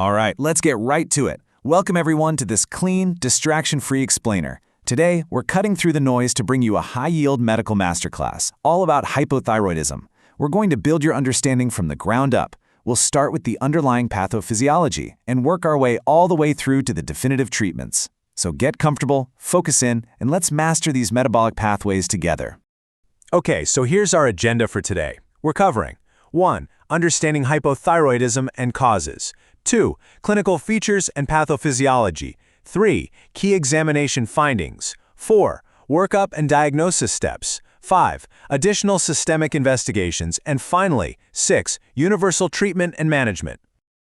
All right, let's get right to it. Welcome everyone to this clean, distraction-free explainer. Today, we're cutting through the noise to bring you a high-yield medical masterclass, all about hypothyroidism. We're going to build your understanding from the ground up. We'll start with the underlying pathophysiology and work our way all the way through to the definitive treatments. So get comfortable, focus in, and let's master these metabolic pathways together. Okay, so here's our agenda for today. We're covering 1. Understanding hypothyroidism and causes. 2. Clinical features and pathophysiology. 3. Key examination findings. 4. Workup and diagnosis steps. 5. Additional systemic investigations. And finally, 6. Universal treatment and management.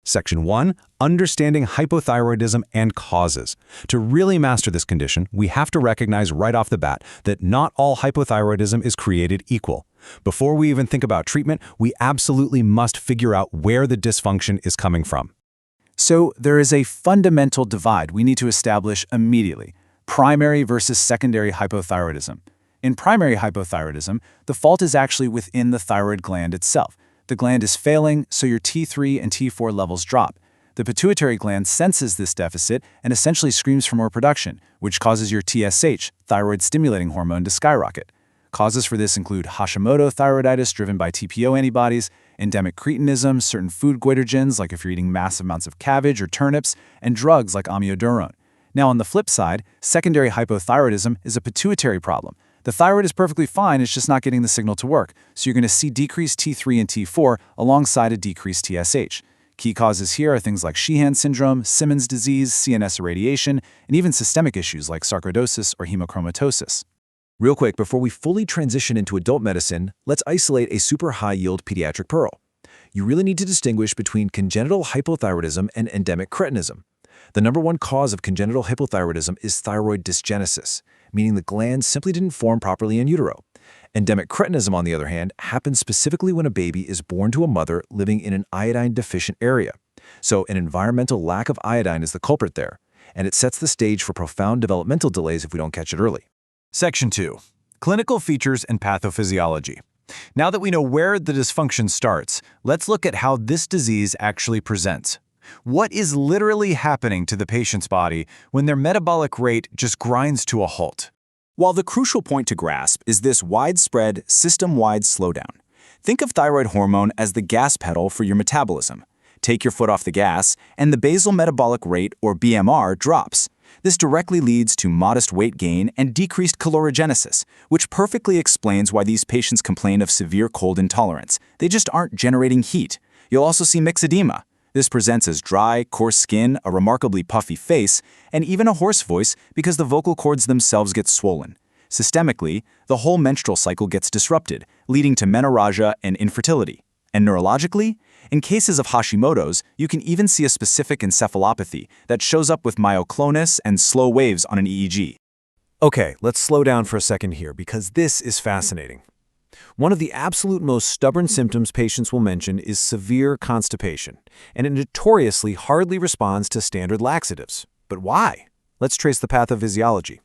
Section 1. Understanding hypothyroidism and causes. To really master this condition, we have to recognize right off the bat that not all hypothyroidism is created equal. Before we even think about treatment, we absolutely must figure out where the dysfunction is coming from. So there is a fundamental divide we need to establish immediately: primary versus secondary hypothyroidism. In primary hypothyroidism, the fault is actually within the thyroid gland itself. The gland is failing, so your T3 and T4 levels drop. The pituitary gland senses this deficit and essentially screams for more production, which causes your TSH, thyroid-stimulating hormone, to skyrocket. Causes for this include Hashimoto thyroiditis driven by TPO antibodies, endemic cretinism, certain food goitrogens like if you're eating massive amounts of cabbage or turnips, and drugs like amiodarone. Now on the flip side, secondary hypothyroidism is a pituitary problem. The thyroid is perfectly fine, it's just not getting the signal to work, so you're going to see decreased T3 and T4 alongside a decreased TSH. Key causes here are things like Sheehan syndrome, Simmons disease, CNS irradiation, and even systemic issues like sarcoidosis or hemochromatosis. Real quick, before we fully transition into adult medicine, let's isolate a super high-yield pediatric pearl. You really need to distinguish between congenital hypothyroidism and endemic cretinism. The number one cause of congenital hypothyroidism is thyroid dysgenesis, meaning the gland simply didn't form properly in utero. Endemic cretinism, on the other hand, happens specifically when a baby is born to a mother living in an iodine-deficient area. So an environmental lack of iodine is the culprit there, and it sets the stage for profound developmental delays if we don't catch it early. Section 2. Clinical features and pathophysiology. Now that we know where the dysfunction starts, let's look at how this disease actually presents. What is literally happening to the patient's body when their metabolic rate just grinds to a halt? While the crucial point to grasp is this widespread, system-wide slowdown. Think of thyroid hormone as the gas pedal for your metabolism. Take your foot off the gas, and the basal metabolic rate, or BMR, drops. This directly leads to modest weight gain and decreased calorigenesis, which perfectly explains why these patients complain of severe cold intolerance. They just aren't generating heat. You'll also see myxedema. This presents as dry, coarse skin, a remarkably puffy face, and even a hoarse voice because the vocal cords themselves get swollen. Systemically, the whole menstrual cycle gets disrupted, leading to menorrhagia and infertility. And neurologically, in cases of Hashimoto's, you can even see a specific encephalopathy that shows up with myoclonus and slow waves on an EEG. Okay, let's slow down for a second here because this is fascinating. One of the absolute most stubborn symptoms patients will mention is severe constipation, and it notoriously hardly responds to standard laxatives. But why? Let's trace the pathophysiology.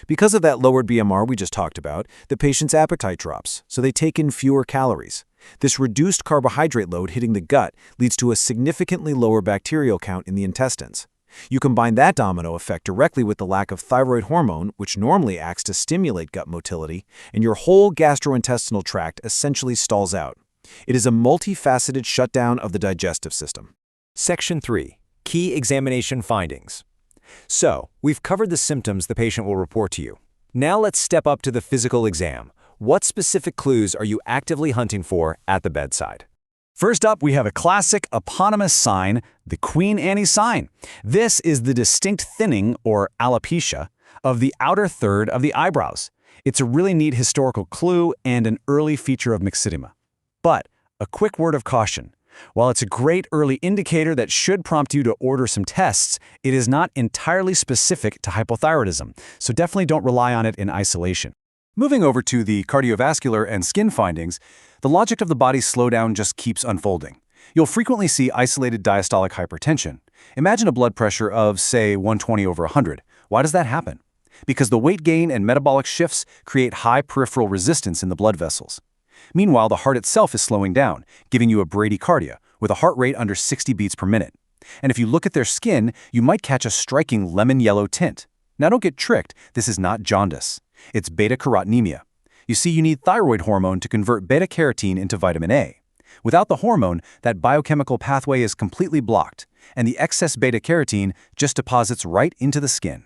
Because of that lowered BMR we just talked about, the patient's appetite drops, so they take in fewer calories. This reduced carbohydrate load hitting the gut leads to a significantly lower bacterial count in the intestines. You combine that domino effect directly with the lack of thyroid hormone, which normally acts to stimulate gut motility, and your whole gastrointestinal tract essentially stalls out. It is a multifaceted shutdown of the digestive system. Section 3. Key examination findings. So, we've covered the symptoms the patient will report to you. Now let's step up to the physical exam. What specific clues are you actively hunting for at the bedside? First up, we have a classic eponymous sign, the Queen Anne sign. This is the distinct thinning, or alopecia, of the outer third of the eyebrows. It's a really neat historical clue and an early feature of myxedema. But a quick word of caution. While it's a great early indicator that should prompt you to order some tests, it is not entirely specific to hypothyroidism, so definitely don't rely on it in isolation. Moving over to the cardiovascular and skin findings, the logic of the body's slowdown just keeps unfolding. You'll frequently see isolated diastolic hypertension. Imagine a blood pressure of, say, 120/100. Why does that happen? Because the weight gain and metabolic shifts create high peripheral resistance in the blood vessels. Meanwhile, the heart itself is slowing down, giving you a bradycardia, with a heart rate under 60 beats per minute. And if you look at their skin, you might catch a striking lemon yellow tint. Now don't get tricked, this is not jaundice. It's beta-carotenemia. You see, you need thyroid hormone to convert beta-carotene into vitamin A. Without the hormone, that biochemical pathway is completely blocked, and the excess beta-carotene just deposits right into the skin.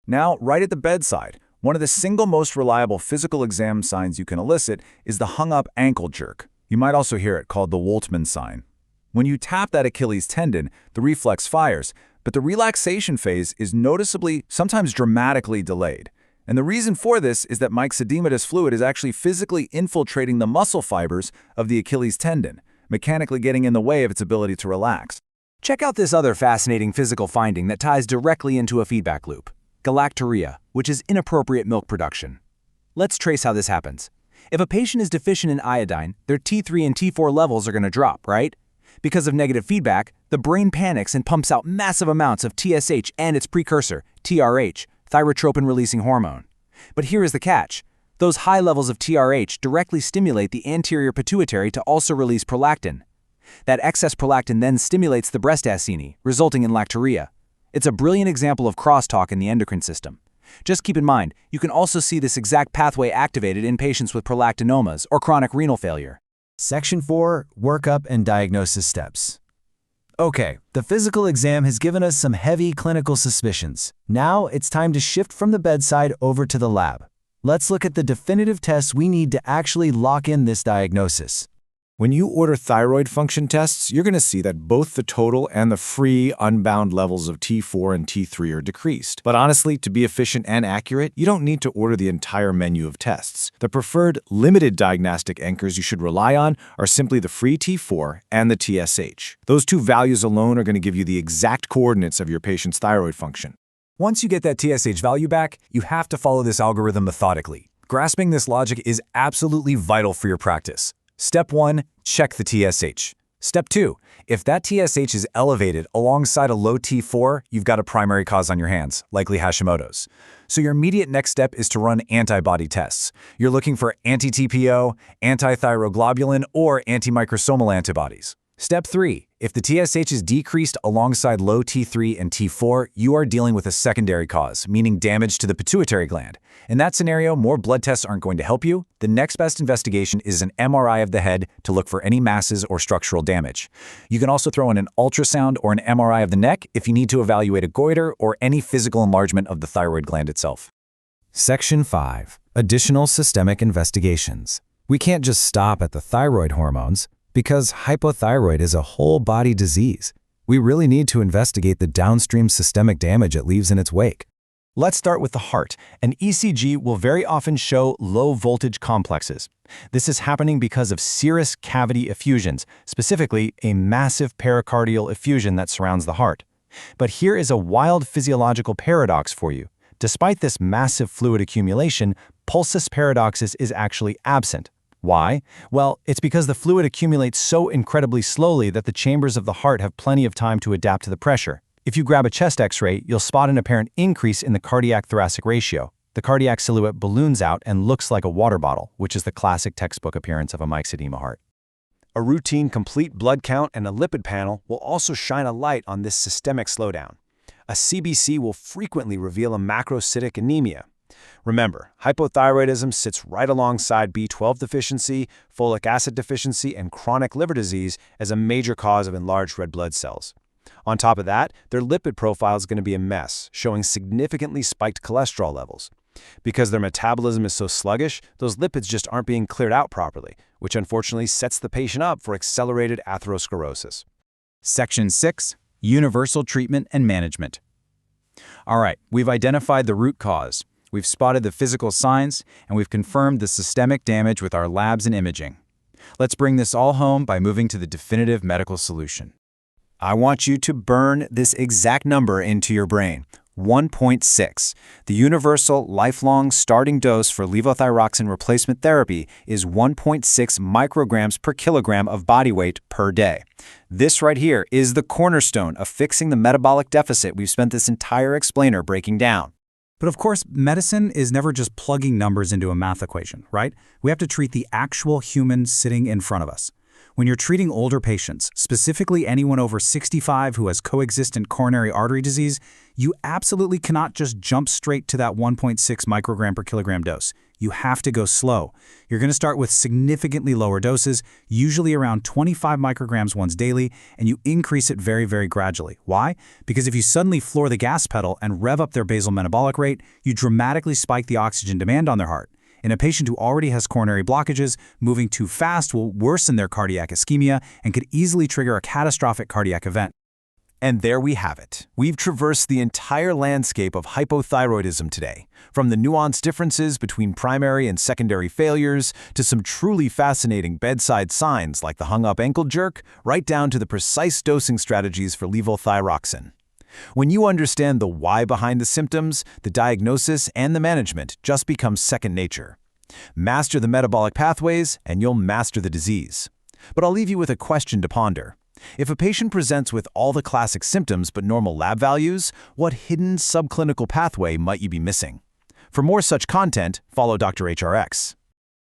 Now, right at the bedside, one of the single most reliable physical exam signs you can elicit is the hung-up ankle jerk. You might also hear it called the Woltman sign. When you tap that Achilles tendon, the reflex fires, but the relaxation phase is noticeably, sometimes dramatically delayed. And the reason for this is that myxodematous fluid is actually physically infiltrating the muscle fibers of the Achilles tendon, mechanically getting in the way of its ability to relax. Check out this other fascinating physical finding that ties directly into a feedback loop: galactorrhea, which is inappropriate milk production. Let's trace how this happens. If a patient is deficient in iodine, their T3 and T4 levels are going to drop, right? Because of negative feedback, the brain panics and pumps out massive amounts of TSH and its precursor, TRH, thyrotropin-releasing hormone. But here is the catch. Those high levels of TRH directly stimulate the anterior pituitary to also release prolactin. That excess prolactin then stimulates the breast acini, resulting in lactorrhea. It's a brilliant example of crosstalk in the endocrine system. Just keep in mind, you can also see this exact pathway activated in patients with prolactinomas or chronic renal failure. Section 4, Workup and Diagnosis Steps. Okay, the physical exam has given us some heavy clinical suspicions. Now it's time to shift from the bedside over to the lab. Let's look at the definitive tests we need to actually lock in this diagnosis. When you order thyroid function tests, you're going to see that both the total and the free, unbound levels of T4 and T3 are decreased. But honestly, to be efficient and accurate, you don't need to order the entire menu of tests. The preferred limited diagnostic anchors you should rely on are simply the free T4 and the TSH. Those two values alone are going to give you the exact coordinates of your patient's thyroid function. Once you get that TSH value back, you have to follow this algorithm methodically. Grasping this logic is absolutely vital for your practice. Step 1, check the TSH. Step 2, if that TSH is elevated alongside a low T4, you've got a primary cause on your hands, likely Hashimoto's. So your immediate next step is to run antibody tests. You're looking for anti-TPO, anti-thyroglobulin, or antimicrosomal antibodies. Step 3, if the TSH is decreased alongside low T3 and T4, you are dealing with a secondary cause, meaning damage to the pituitary gland. In that scenario, more blood tests aren't going to help you. The next best investigation is an MRI of the head to look for any masses or structural damage. You can also throw in an ultrasound or an MRI of the neck if you need to evaluate a goiter or any physical enlargement of the thyroid gland itself. Section 5, Additional Systemic Investigations. We can't just stop at the thyroid hormones, because hypothyroid is a whole body disease. We really need to investigate the downstream systemic damage it leaves in its wake. Let's start with the heart. An ECG will very often show low voltage complexes. This is happening because of serous cavity effusions, specifically a massive pericardial effusion that surrounds the heart. But here is a wild physiological paradox for you. Despite this massive fluid accumulation, pulsus paradoxus is actually absent. Why? Well, it's because the fluid accumulates so incredibly slowly that the chambers of the heart have plenty of time to adapt to the pressure. If you grab a chest X-ray, you'll spot an apparent increase in the cardiac-thoracic ratio. The cardiac silhouette balloons out and looks like a water bottle, which is the classic textbook appearance of a myxedema heart. A routine complete blood count and a lipid panel will also shine a light on this systemic slowdown. A CBC will frequently reveal a macrocytic anemia. Remember, hypothyroidism sits right alongside B12 deficiency, folic acid deficiency, and chronic liver disease as a major cause of enlarged red blood cells. On top of that, their lipid profile is going to be a mess, showing significantly spiked cholesterol levels. Because their metabolism is so sluggish, those lipids just aren't being cleared out properly, which unfortunately sets the patient up for accelerated atherosclerosis. Section 6, Universal Treatment and Management. All right, we've identified the root cause. We've spotted the physical signs, and we've confirmed the systemic damage with our labs and imaging. Let's bring this all home by moving to the definitive medical solution. I want you to burn this exact number into your brain. 1.6. The universal lifelong starting dose for levothyroxine replacement therapy is 1.6 micrograms per kilogram of body weight per day. This right here is the cornerstone of fixing the metabolic deficit we've spent this entire explainer breaking down. But of course, medicine is never just plugging numbers into a math equation, right? We have to treat the actual human sitting in front of us. When you're treating older patients, specifically anyone over 65 who has coexistent coronary artery disease, you absolutely cannot just jump straight to that 1.6 microgram per kilogram dose. You have to go slow. You're going to start with significantly lower doses, usually around 25 micrograms once daily, and you increase it very, very gradually. Why? Because if you suddenly floor the gas pedal and rev up their basal metabolic rate, you dramatically spike the oxygen demand on their heart. In a patient who already has coronary blockages, moving too fast will worsen their cardiac ischemia and could easily trigger a catastrophic cardiac event. And there we have it. We've traversed the entire landscape of hypothyroidism today, from the nuanced differences between primary and secondary failures to some truly fascinating bedside signs like the hung-up ankle jerk, right down to the precise dosing strategies for levothyroxine. When you understand the why behind the symptoms, the diagnosis and the management just becomes second nature. Master the metabolic pathways, and you'll master the disease. But I'll leave you with a question to ponder. If a patient presents with all the classic symptoms but normal lab values, what hidden subclinical pathway might you be missing? For more such content, follow Dr. HRX.